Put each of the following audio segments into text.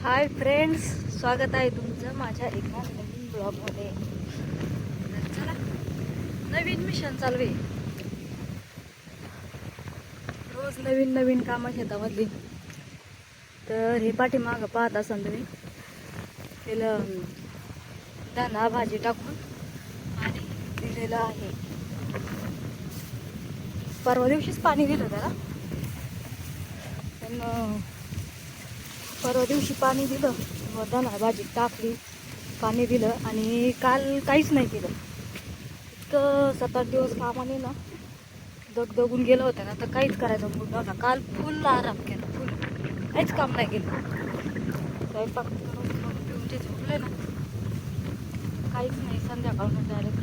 Hi friends, स्वागत आहे तुमचं माझ्या एका नवीन ब्लॉगमध्ये. तर चला, नवीन मिशन चालू आहे. रोज नवीन नवीन कामं शेतामधली. तर हे पाठीमागं पाहत असाल तुम्ही, त्याला दाना भाजी टाकून पाणी दिलेलं आहे. परवा दिवशीच पाणी दिलं त्याला, पण परवा दिवशी पाणी दिलं, दाना भाजी टाकली, पाणी दिलं आणि काल काहीच नाही केलं. इतकं 7-8 दिवस कामाने ना दगदगून गेलं होतं ना, तर काहीच करायचं मूड नव्हता. काल फुल आराम केला, फुल काहीच काम नाही केलं. स्वयंपाक करून जे झोपले ना, काहीच नाही. संध्याकाळून डायरेक्ट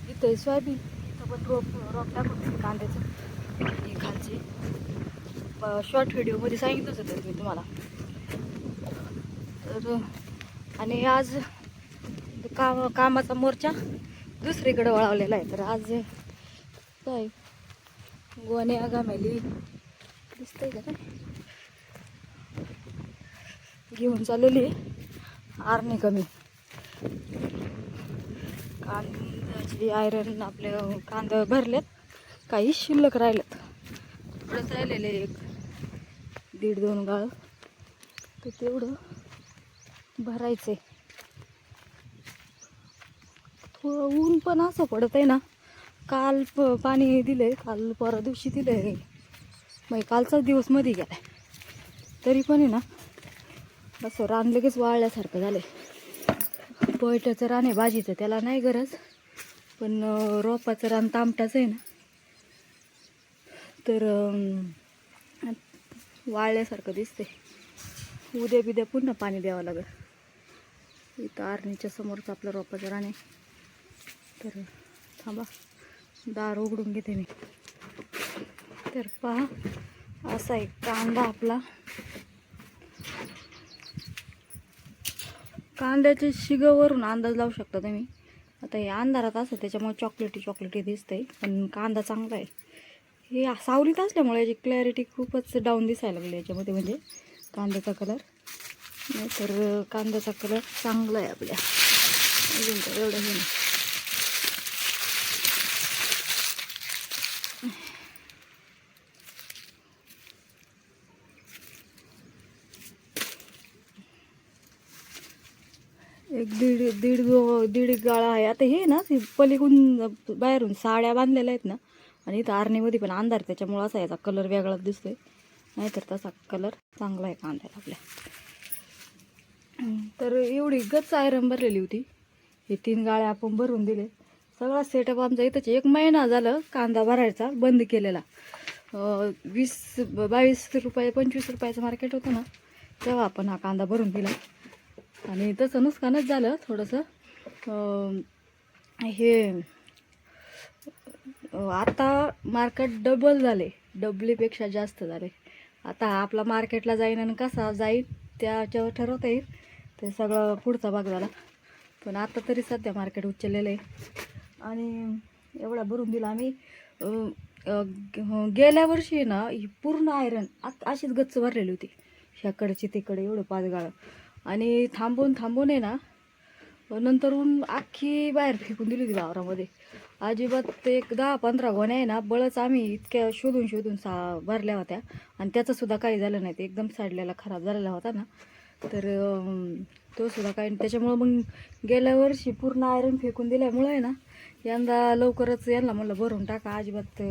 इथं सोयाबीन, इथं पण रोप टाकून कांद्याचं आणि खालचे शॉर्ट व्हिडिओमध्ये सांगितलंच होतं मी तुम्हाला. तर आणि आज कामाचा मोर्चा दुसरीकडे वळवलेला आहे. तर आज काय गोण्या गामेली दिसतंय का काय घेऊन चाललेली आरणी कमी कांद्याची आयरन आपले कांदे भरलेत, काही शिल्लक राहिलेत. थोडंच राहिलेले 1-1.5-2 गाळ, तर तेवढं भरायचंय. थोडं ऊन पण असं पडत आहे ना. काल पाणी दिलंय, काल परवा दिवशी दिलंय, मग कालचाच दिवस मध्ये गेलाय. तरी पण आहे ना, असं रान लगेच वाळल्यासारखं झालंय. पोयटाचं रान आहे भाजीचं, त्याला नाही गरज, पण रोपाचं रान तामटाचं आहे ना, तर वाळल्यासारखं दिसते. उद्या बिद्या पुन्हा पाणी द्यावं लागेल. इथं आरणीच्या समोरच आपलं रोपाचं रान आहे. तर थांबा, दार उघडून घेते मी. तर पहा, असा एक कांदा आपला. कांद्याच्या शिगावरून अंदाज लावू शकता तुम्ही. आता हे अंधारात असं त्याच्यामुळे चॉकलेटी दिसतंय, पण कांदा चांगला आहे. हे सावलीत असल्यामुळे याची क्लॅरिटी खूपच डाऊन दिसायला लागली याच्यामध्ये, म्हणजे कांद्याचा कलर. नाही तर कांद्याचा कलर चांगला आहे आपल्या. अजून तर एवढं हे नाही. एक दीड गाळा आहे. आता हे ना, पलीकडून बाहेरून साड्या बांधलेल्या आहेत ना, आणि इथं आरणीमध्ये पण अंधार, त्याच्यामुळं असा याचा कलर वेगळाच दिसतोय. नाहीतर तसा कलर चांगला आहे कांद्याला आपल्या. तर एवढी गच्च आयरन भरलेली होती. हे 3 गाळे आपण भरून दिले. सगळा सेटअप आमचा इथंच 1 महिना झालं कांदा भरायचा बंद केलेला. 22 रुपये 25 रुपयाचं मार्केट होतं ना, तेव्हा आपण हा कांदा भरून दिला. आणि तसं नुकसानच झालं थोडंसं. हे आता मार्केट डबल झाले, डबलीपेक्षा जास्त झाले. आता आपला मार्केटला जाईन आणि कसा जाईल त्याच्यावर ठरवता येईल. ते सगळं पुढचा भाग झाला. पण आता तरी सध्या मार्केट उचललेलं आहे. आणि एवढा भरून दिला आम्ही. गेल्या वर्षी ना ही पूर्ण आयरन अशीच गच्च भरलेली होती, ह्याकडची तिकडे एवढं 5 गाळं. आणि थांबून आहे ना, नंतरून अख्खी बाहेर फेकून दिली होती वावरामध्ये. अजिबात 10-15 गोण्या आहे ना, बळच आम्ही इतक्या शोधून भरल्या होत्या. आणि त्याचंसुद्धा काही झालं नाही. ते एकदम साडलेला खराब झालेला होता ना, तर तो सुद्धा काही. त्याच्यामुळं मग गेल्या वर्षी पूर्ण आयरन फेकून दिल्यामुळं आहे ना, यंदा लवकरच यांना म्हणलं भरून टाका अजिबात.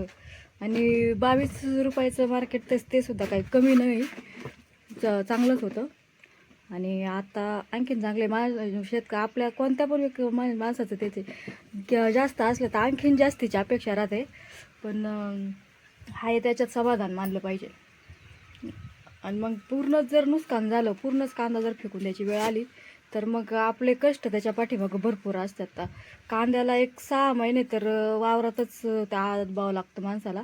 आणि 22 रुपयाचं मार्केट ते सुद्धा काही कमी नाही, चांगलंच होतं. आणि आता आणखीन चांगले आपल्या कोणत्या पण माणसाचं त्याचे जास्त असलं तर आणखीन जास्तीची अपेक्षा राहते. पण हाय त्याच्यात समाधान मानलं पाहिजे. आणि मग पूर्णच जर नुकसान झालं, पूर्णच कांदा जर फेकून द्यायची वेळ आली, तर मग आपले कष्ट त्याच्या पाठीमागं भरपूर असतात. कांद्याला 6 महिने तर वावरातच त्या बावं लागतं माणसाला.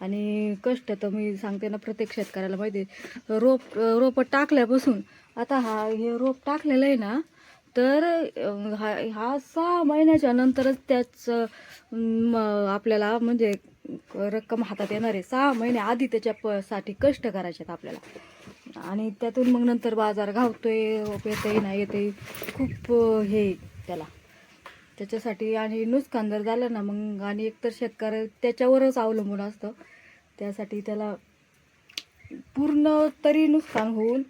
आणि कष्ट तर मी सांगते ना, प्रत्येक शेतकऱ्याला माहिती आहे. रोप टाकल्यापासून आता हे रोप टाकलेलं आहे ना, तर हा 6 महिन्याच्या नंतरच त्याच आपल्याला म्हणजे रक्कम हातात येणार आहे. 6 महिने आधी साठी कष्ट करायचे आहेत आपल्याला, आणि त्यातून मग नंतर बाजार घावतोय येतंय नाही येते, खूप हे त्याला त्याच्यासाठी. आणि नुकसान जर झालं ना मग, आणि एकतर शेतकरी त्याच्यावरच अवलंबून असतं, त्यासाठी त्याला पूर्ण तरी नुकसान होऊन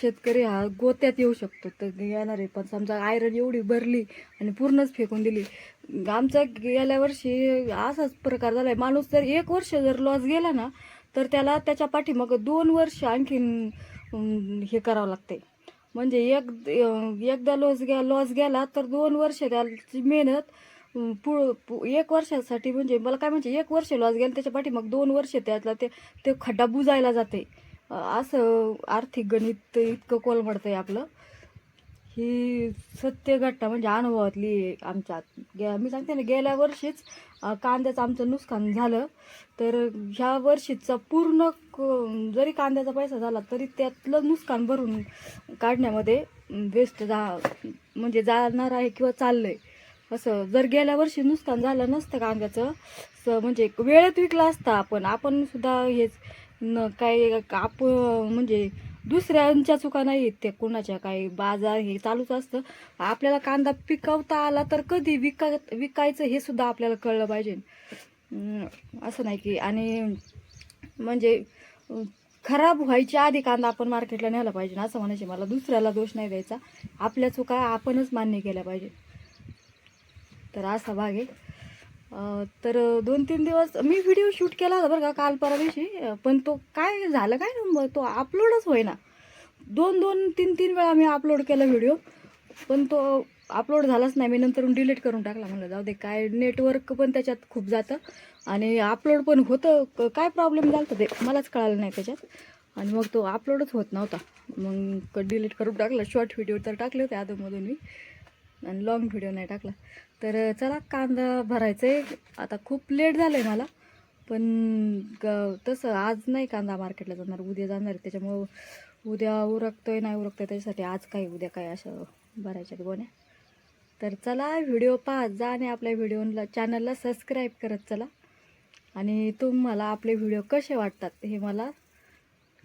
शेतकरी हा गोत्यात येऊ शकतो. तर येणार आहे. पण समजा आयरन एवढी भरली आणि पूर्णच फेकून दिली. आमचा गेल्या वर्षी असाच प्रकार झाला आहे. माणूस जर 1 वर्ष जर लॉस गेला ना, तर त्याला त्याच्या पाठीमागं 2 वर्ष आणखीन हे करावं लागते. म्हणजे एकदा लॉस गेला तर 2 वर्ष त्याची मेहनत 1 वर्षासाठी, म्हणजे मला काय म्हणजे 1 वर्ष लॉस गेला त्याच्या पाठीमागं 2 वर्ष त्यातला ते खड्डा बुजायला जाते. असं आर्थिक गणित इतकं कोलमडतंय आपलं. ही सत्य घटना म्हणजे अनुभवातली आमच्या. मी सांगते ना, गेल्या वर्षीच कांद्याचं आमचं नुकसान झालं. तर ह्या वर्षीचा पूर्ण जरी कांद्याचा पैसा झाला तरी त्यातलं नुकसान भरून काढण्यामध्ये वेस्ट म्हणजे जाणार आहे किंवा चाललं आहे. असं जर गेल्या वर्षी नुकसान झालं नसतं कांद्याचं, म्हणजे वेळेत विकला असता आपण सुद्धा हेच काय म्हणजे दुसऱ्यांच्या चुका नाही आहेत ते, कोणाच्या काही बाजार हे चालूच असतं. आपल्याला कांदा पिकवता आला तर कधी विकायचं हे सुद्धा आपल्याला कळलं पाहिजे. असं नाही की, आणि म्हणजे खराब व्हायच्या आधी कांदा आपण मार्केटला न्यायला पाहिजे असं म्हणायचे मला. दुसऱ्याला दोष नाही द्यायचा, आपल्या चुका आपणच मान्य केल्या पाहिजे. तर असा भाग आहे. तर 2-3 दिवस मी व्हिडिओ शूट केला होता बरं का, काल परवा दिवशी. पण तो काय झालं काय ना, तो अपलोडच होईना. 2-3 वेळा मी अपलोड केला व्हिडिओ, पण तो अपलोड झालाच नाही. मी नंतर डिलीट करून टाकला. म्हणलं जाऊ दे, काय नेटवर्क पण त्याच्यात खूप जातं आणि अपलोड पण होतं. काय प्रॉब्लेम झाला ते मलाच कळालं नाही त्याच्यात, आणि मग तो अपलोडच होत नव्हता. मग डिलीट करून टाकला. शॉर्ट व्हिडिओ तर टाकले होते अधूनमधून मी, आणि लॉंग व्हिडिओ नाही टाकला. तर चला, कांदा भरायचं आहे आता. खूप लेट झालं आहे मला, पण तसं आज नाही कांदा मार्केटला जाणार, उद्या जाणार आहे. त्याच्यामुळं उद्या उरकतोय नाही उरकतोय त्याच्यासाठी आज काही उद्या काही असं भरायच्यात गोण्या. तर चला, व्हिडिओ पाहत जा आणि आपल्या चॅनलला सबस्क्राईब करत चला. आणि तुम्हाला आपले व्हिडिओ कसे वाटतात हे मला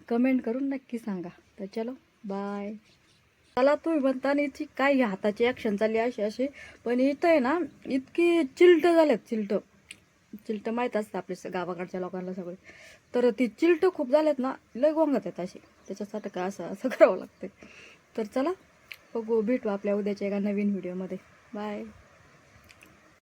कमेंट करून नक्की सांगा. तर चलो, बाय. मला तुम्ही म्हणता आणि इतकी काय हाताची ॲक्शन चालली अशी, पण इथं आहे ना इतकी चिलटं झाल्यात. चिलटं माहीत असतं आपल्या गावाकडच्या लोकांना सगळे. तर ती चिलटं खूप झाल्यात ना, लय गोंगत आहेत अशी. त्याच्यासाठी काय असं करावं लागतं. तर चला, बघू, भेटू आपल्या उद्याच्या एका नवीन व्हिडिओमध्ये. बाय.